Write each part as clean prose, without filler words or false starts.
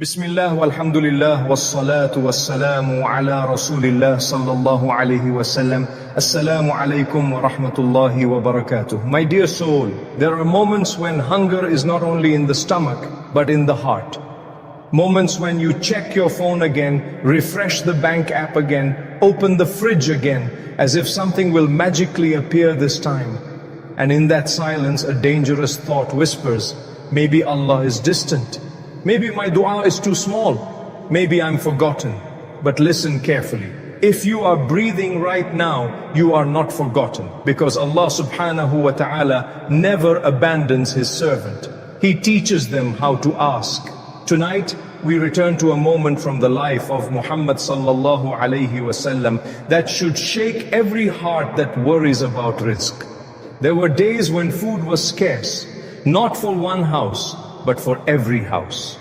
Bismillah walhamdulillah wassalatu wassalamu ala rasulillah sallallahu alayhi wasallam. Assalamu alaikum wa rahmatullahi wa barakatuh. My dear soul, there are moments when hunger is not only in the stomach but in the heart. Moments when you check your phone again, refresh the bank app again, open the fridge again, as if something will magically appear this time. And in that silence a dangerous thought whispers, maybe Allah is distant. Maybe my dua is too small. Maybe I'm forgotten. But listen carefully. If you are breathing right now, you are not forgotten. Because Allah subhanahu wa ta'ala never abandons His servant. He teaches them how to ask. Tonight, we return to a moment from the life of Muhammad sallallahu alayhi wasallam that should shake every heart that worries about rizq. There were days when food was scarce, not for one house, but for every house.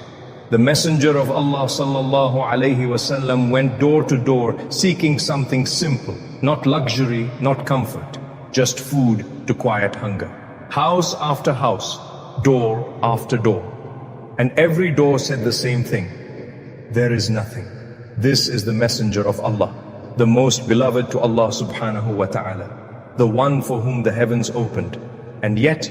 The Messenger of Allah sallallahu alayhi wasallam went door to door seeking something simple, not luxury, not comfort, just food to quiet hunger. House after house, door after door. And every door said the same thing, there is nothing. This is the Messenger of Allah, the most beloved to Allah subhanahu wa ta'ala, the one for whom the heavens opened. And yet,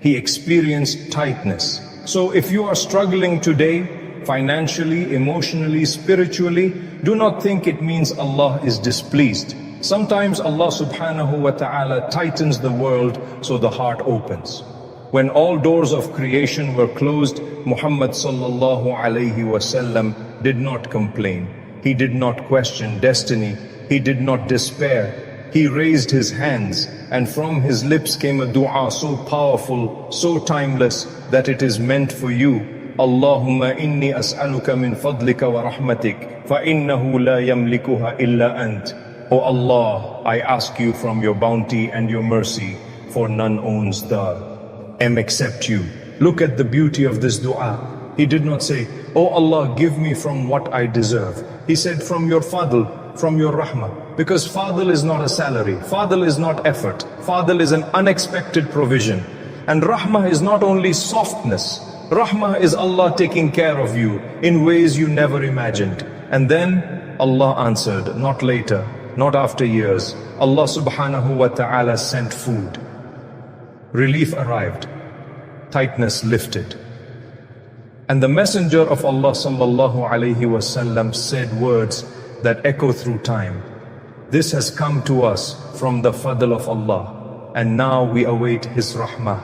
he experienced tightness. So if you are struggling today, financially, emotionally, spiritually, do not think it means Allah is displeased. Sometimes Allah subhanahu wa ta'ala tightens the world so the heart opens. When all doors of creation were closed, Muhammad sallallahu alayhi wasallam did not complain. He did not question destiny. He did not despair. He raised his hands, and from his lips came a dua so powerful, so timeless, that it is meant for you. Allahumma inni as'aluka min fadlika wa rahmatik, fa innahu la yamlikuha illa ant. O Allah, I ask you from your bounty and your mercy, for none owns them except you. Look at the beauty of this dua. He did not say, O Allah, give me from what I deserve. He said, from your fadl, from your rahmah. Because fadl is not a salary, fadl is not effort, fadl is an unexpected provision. And rahmah is not only softness, rahmah is Allah taking care of you in ways you never imagined. And then Allah answered, not later, not after years. Allah subhanahu wa ta'ala sent food. Relief arrived, tightness lifted. And the Messenger of Allah sallallahu alayhi wasallam said words that echo through time. This has come to us from the fadl of Allah, and now we await His rahmah.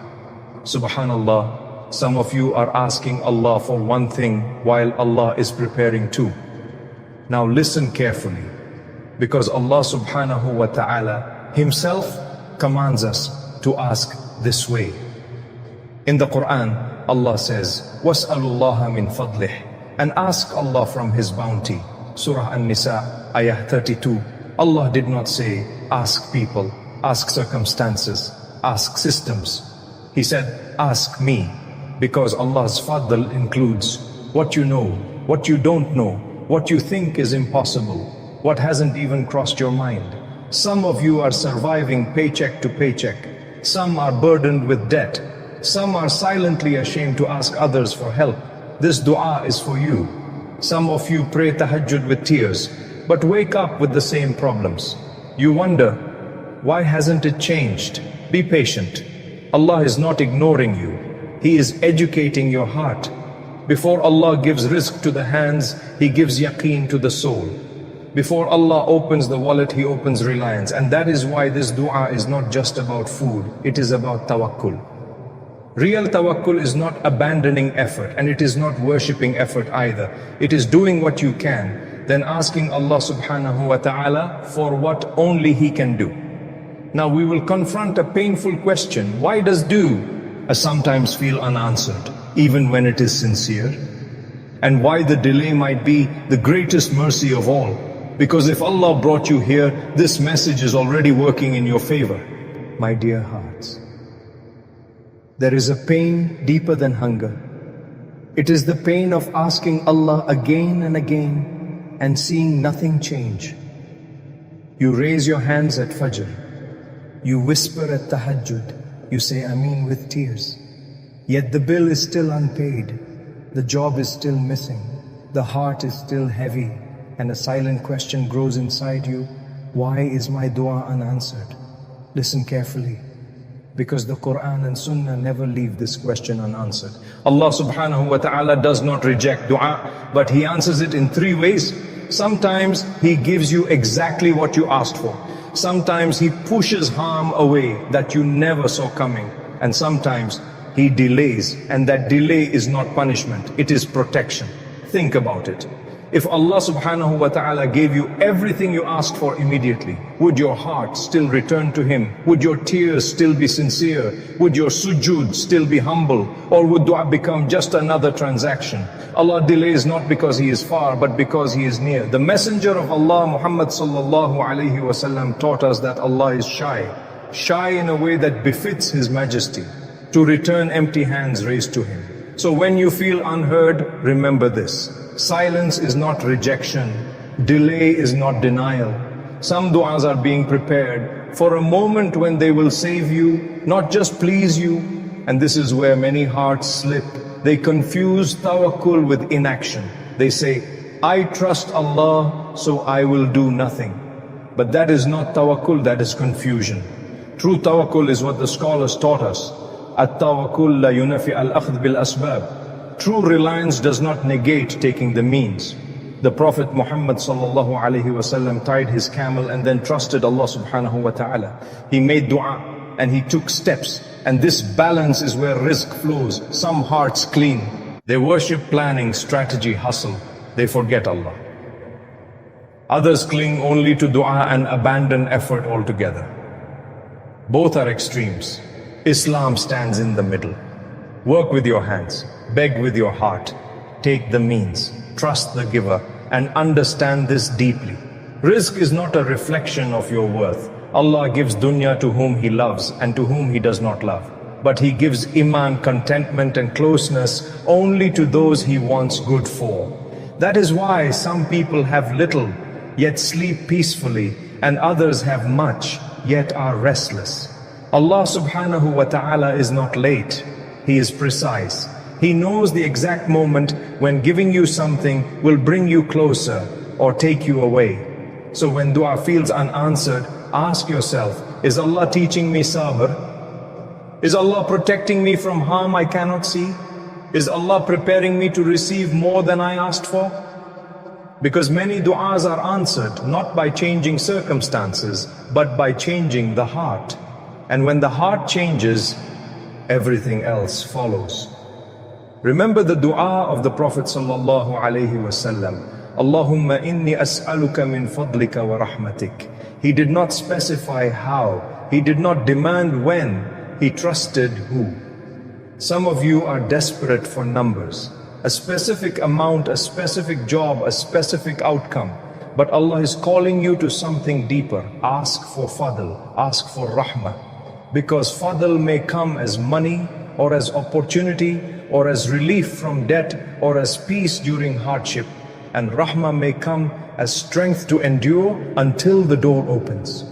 Subhanallah, some of you are asking Allah for one thing while Allah is preparing two. Now listen carefully, because Allah subhanahu wa ta'ala Himself commands us to ask this way. In the Quran, Allah says, وَاسْأَلُوا اللَّهَ مِنْ فَضْلِهِ, and ask Allah from His bounty. Surah An-Nisa, Ayah 32. Allah did not say, ask people, ask circumstances, ask systems. He said, ask me, because Allah's fadl includes what you know, what you don't know, what you think is impossible, what hasn't even crossed your mind. Some of you are surviving paycheck to paycheck. Some are burdened with debt. Some are silently ashamed to ask others for help. This dua is for you. Some of you pray tahajjud with tears, but wake up with the same problems. You wonder, why hasn't it changed? Be patient. Allah is not ignoring you. He is educating your heart. Before Allah gives rizq to the hands, He gives yaqeen to the soul. Before Allah opens the wallet, He opens reliance. And that is why this dua is not just about food, it is about tawakkul. Real tawakkul is not abandoning effort, and it is not worshipping effort either. It is doing what you can, then asking Allah subhanahu wa ta'ala for what only He can do. Now we will confront a painful question. Why does do sometimes feel unanswered, even when it is sincere? And why the delay might be the greatest mercy of all. Because if Allah brought you here, this message is already working in your favor. My dear hearts, there is a pain deeper than hunger. It is the pain of asking Allah again and again and seeing nothing change. You raise your hands at Fajr. You whisper at Tahajjud. You say Ameen with tears. Yet the bill is still unpaid. The job is still missing. The heart is still heavy. And a silent question grows inside you. Why is my dua unanswered? Listen carefully. Because the Quran and Sunnah never leave this question unanswered. Allah subhanahu wa ta'ala does not reject dua, but He answers it in three ways. Sometimes He gives you exactly what you asked for. Sometimes He pushes harm away that you never saw coming. And sometimes He delays, and that delay is not punishment, it is protection. Think about it. If Allah subhanahu wa ta'ala gave you everything you asked for immediately, would your heart still return to Him? Would your tears still be sincere? Would your sujood still be humble? Or would dua become just another transaction? Allah delays not because He is far, but because He is near. The Messenger of Allah, Muhammad sallallahu alayhi wasallam, taught us that Allah is shy. Shy in a way that befits His majesty, to return empty hands raised to Him. So when you feel unheard, remember this. Silence is not rejection. Delay is not denial. Some du'as are being prepared for a moment when they will save you, not just please you. And this is where many hearts slip. They confuse tawakkul with inaction. They say, I trust Allah, so I will do nothing. But that is not tawakkul, that is confusion. True tawakkul is what the scholars taught us. At-tawakkul la yunafi al-akhdh bil-asbab. True reliance does not negate taking the means. The Prophet Muhammad sallallahu alaihi wasallam tied his camel and then trusted Allah subhanahu wa ta'ala. He made dua and he took steps. And this balance is where rizq flows. Some hearts clean. They worship planning, strategy, hustle. They forget Allah. Others cling only to dua and abandon effort altogether. Both are extremes. Islam stands in the middle. Work with your hands. Beg with your heart. Take the means. Trust the giver. And understand this deeply. Rizq is not a reflection of your worth. Allah gives dunya to whom He loves and to whom He does not love. But He gives Iman, contentment and closeness only to those He wants good for. That is why some people have little, yet sleep peacefully, and others have much, yet are restless. Allah subhanahu wa ta'ala is not late. He is precise. He knows the exact moment when giving you something will bring you closer or take you away. So when dua feels unanswered, ask yourself, is Allah teaching me sabr? Is Allah protecting me from harm I cannot see? Is Allah preparing me to receive more than I asked for? Because many du'as are answered not by changing circumstances, but by changing the heart. And when the heart changes, everything else follows. Remember the dua of the Prophet sallallahu alaihi wasallam. Allahumma inni as'aluka min fadlika wa rahmatik. He did not specify how. He did not demand when. He trusted who. Some of you are desperate for numbers. A specific amount, a specific job, a specific outcome. But Allah is calling you to something deeper. Ask for fadl. Ask for rahmah. Because fadl may come as money, or as opportunity, or as relief from debt, or as peace during hardship. And rahmah may come as strength to endure until the door opens.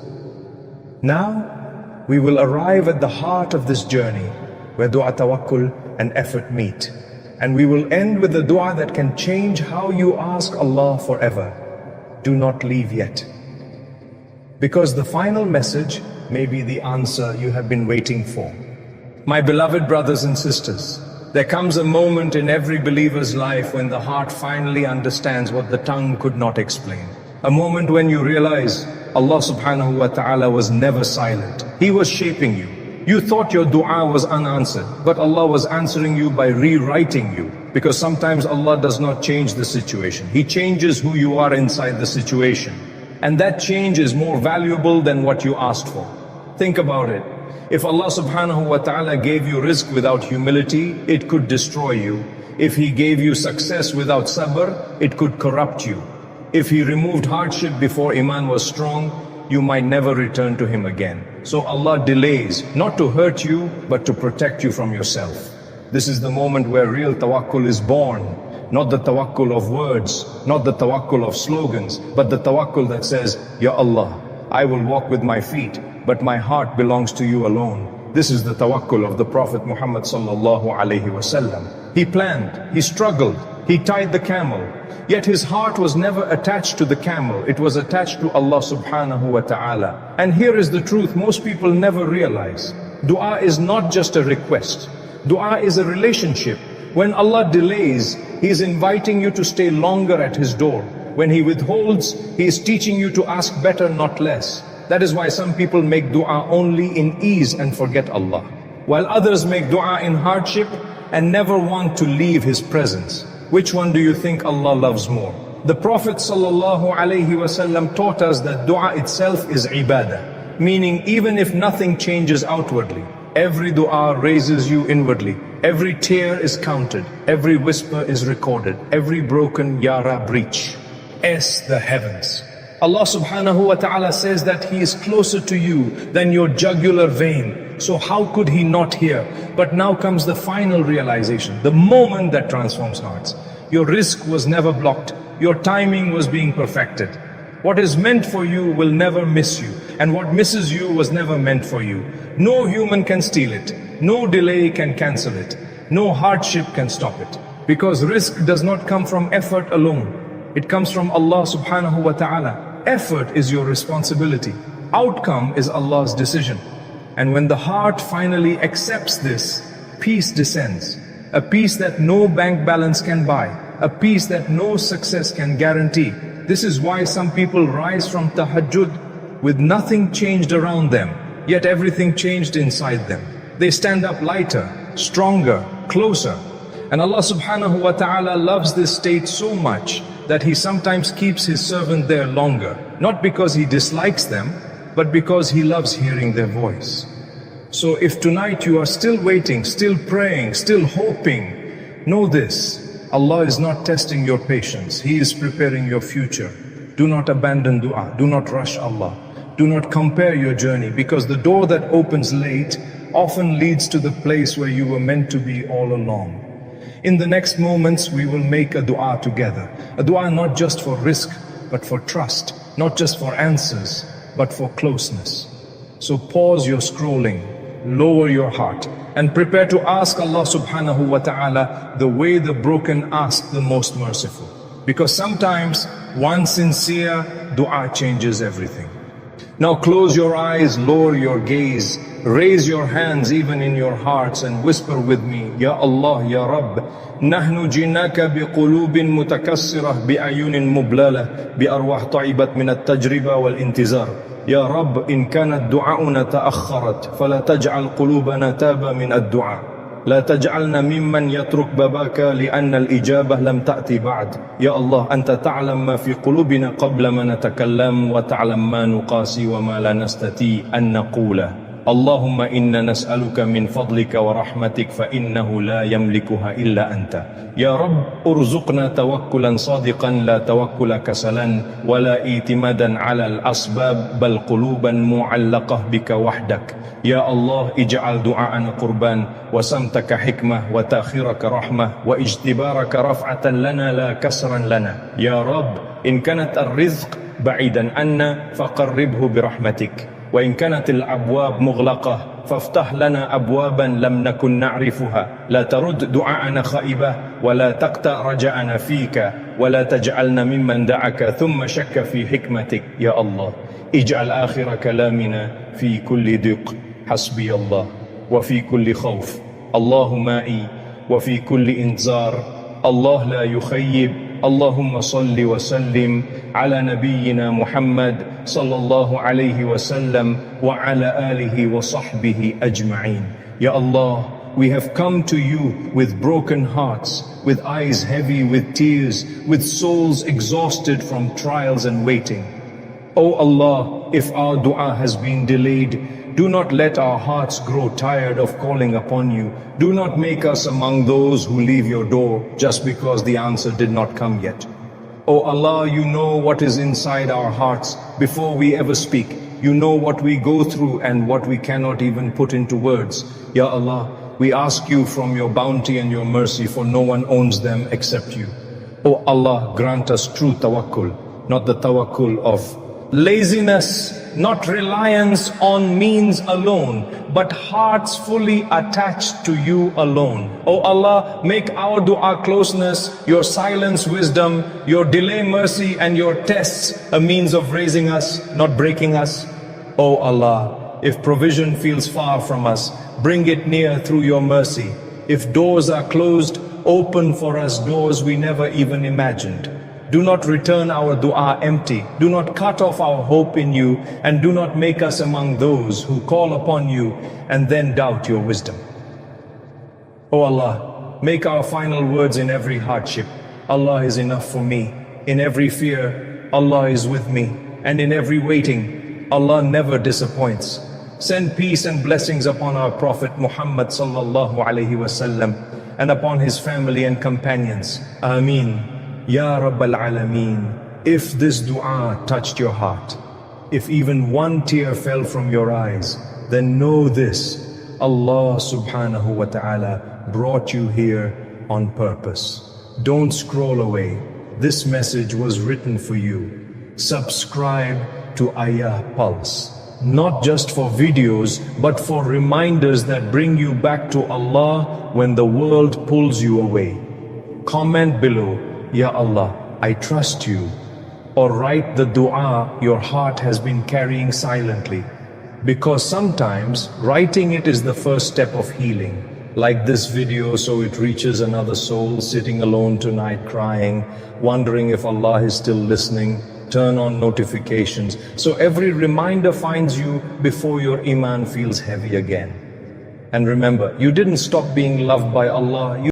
Now, we will arrive at the heart of this journey, where dua tawakkul and effort meet. And we will end with the dua that can change how you ask Allah forever. Do not leave yet. Because the final message may be the answer you have been waiting for. My beloved brothers and sisters, there comes a moment in every believer's life when the heart finally understands what the tongue could not explain. A moment when you realize Allah subhanahu wa ta'ala was never silent. He was shaping you. You thought your dua was unanswered, but Allah was answering you by rewriting you. Because sometimes Allah does not change the situation. He changes who you are inside the situation. And that change is more valuable than what you asked for. Think about it. If Allah subhanahu wa ta'ala gave you rizq without humility, it could destroy you. If He gave you success without sabr, it could corrupt you. If He removed hardship before Iman was strong, you might never return to Him again. So Allah delays, not to hurt you, but to protect you from yourself. This is the moment where real tawakkul is born. Not the tawakkul of words, not the tawakkul of slogans, but the tawakkul that says, Ya Allah, I will walk with my feet, but my heart belongs to you alone. This is the tawakkul of the Prophet Muhammad sallallahu alaihi wasallam. He planned, he struggled, he tied the camel. Yet his heart was never attached to the camel, it was attached to Allah subhanahu wa ta'ala. And here is the truth most people never realize. Dua is not just a request. Dua is a relationship. When Allah delays, He is inviting you to stay longer at His door. When He withholds, He is teaching you to ask better, not less. That is why some people make dua only in ease and forget Allah, while others make dua in hardship and never want to leave His presence. Which one do you think Allah loves more? The Prophet ﷺ taught us that dua itself is ibadah, meaning even if nothing changes outwardly, every dua raises you inwardly. Every tear is counted, every whisper is recorded, every broken yara breach. The heavens. Allah subhanahu wa ta'ala says that He is closer to you than your jugular vein. So how could He not hear? But now comes the final realization, the moment that transforms hearts. Your rizq was never blocked, your timing was being perfected. What is meant for you will never miss you, and what misses you was never meant for you. No human can steal it, no delay can cancel it, no hardship can stop it. Because rizq does not come from effort alone, it comes from Allah subhanahu wa ta'ala. Effort is your responsibility, outcome is Allah's decision. And when the heart finally accepts this, peace descends. A peace that no bank balance can buy, a peace that no success can guarantee. This is why some people rise from tahajjud with nothing changed around them, yet everything changed inside them. They stand up lighter, stronger, closer. And Allah subhanahu wa ta'ala loves this state so much that He sometimes keeps His servant there longer, not because He dislikes them, but because He loves hearing their voice. So if tonight you are still waiting, still praying, still hoping, know this, Allah is not testing your patience, He is preparing your future. Do not abandon dua, do not rush Allah. Do not compare your journey, because the door that opens late often leads to the place where you were meant to be all along. In the next moments we will make a dua together. A dua not just for rizq, but for trust. Not just for answers, but for closeness. So pause your scrolling, lower your heart, and prepare to ask Allah subhanahu wa ta'ala the way the broken ask the most merciful. Because sometimes one sincere dua changes everything. Now close your eyes, lower your gaze, raise your hands even in your hearts and whisper with me, Ya Allah, Ya Rabb, نحن جئناك بقلوب متكسرة بأعين مبللة بأرواح طيبت من التجربة والانتظار. يا رب إن كانت دعاؤنا تأخرت فلا تجعل قلوبنا تابة من الدعاء. لا تجعلنا ممن يترك بابك لأن الإجابة لم تأتي بعد. يا الله أنت تعلم ما في قلوبنا قبل ما نتكلم وتعلم ما نقاسي وما لا نستطيع أن نقوله. اللهم إنا نسألك من فضلك ورحمتك فإنه لا يملكها إلا أنت. يا رب ارزقنا توكلا صادقا لا توكل كسلا ولا اعتمادا على الأسباب بل قلوبا معلقة بك وحدك. يا الله اجعل دعاءنا قربان وسمتك حكمة وتأخيرك رحمة واجتبارك رفعة لنا لا كسرا لنا. يا رب إن كانت الرزق بعيدا عنا فقربه برحمتك، وإن كانت الأبواب مغلقة فافتح لنا أبوابا لم نكن نعرفها. لا ترد دعاءنا خائبة ولا تقطع رجاءنا فيك ولا تجعلنا ممن دعك ثم شك في حكمتك. يا الله اجعل آخر كلامنا في كل ضيق حسبي الله، وفي كل خوف الله معي، وفي كل انذار الله لا يخيب. اللهم صل وسلم على نبينا محمد صلى الله عليه وسلم وعلى آله وصحبه أجمعين. Ya Allah, we have come to you with broken hearts, with eyes heavy with tears, with souls exhausted from trials and waiting. O Allah, if our dua has been delayed, do not let our hearts grow tired of calling upon you. Do not make us among those who leave your door just because the answer did not come yet. O Allah, you know what is inside our hearts before we ever speak. You know what we go through and what we cannot even put into words. Ya Allah, we ask you from your bounty and your mercy, for no one owns them except you. O Allah, grant us true tawakkul, not the tawakkul of laziness, not reliance on means alone, but hearts fully attached to you alone. O Allah, make our dua closeness, your silence wisdom, your delay mercy, and your tests a means of raising us, not breaking us. O Allah, if provision feels far from us, bring it near through your mercy. If doors are closed, open for us doors we never even imagined. Do not return our dua empty. Do not cut off our hope in you, and do not make us among those who call upon you and then doubt your wisdom. O Allah, make our final words in every hardship, Allah is enough for me. In every fear, Allah is with me. And in every waiting, Allah never disappoints. Send peace and blessings upon our Prophet Muhammad sallallahu alaihi wasallam and upon his family and companions. Ameen. Ya Rabbal Alameen. If this dua touched your heart, if even one tear fell from your eyes, then know this: Allah subhanahu wa ta'ala brought you here on purpose. Don't scroll away. This message was written for you. Subscribe to Ayah Pulse, not just for videos, but for reminders that bring you back to Allah when the world pulls you away. Comment below, Ya Allah, I trust you. Or write the dua your heart has been carrying silently. Because sometimes writing it is the first step of healing. Like this video so it reaches another soul sitting alone tonight crying, wondering if Allah is still listening. Turn on notifications so every reminder finds you before your Iman feels heavy again. And remember, you didn't stop being loved by Allah.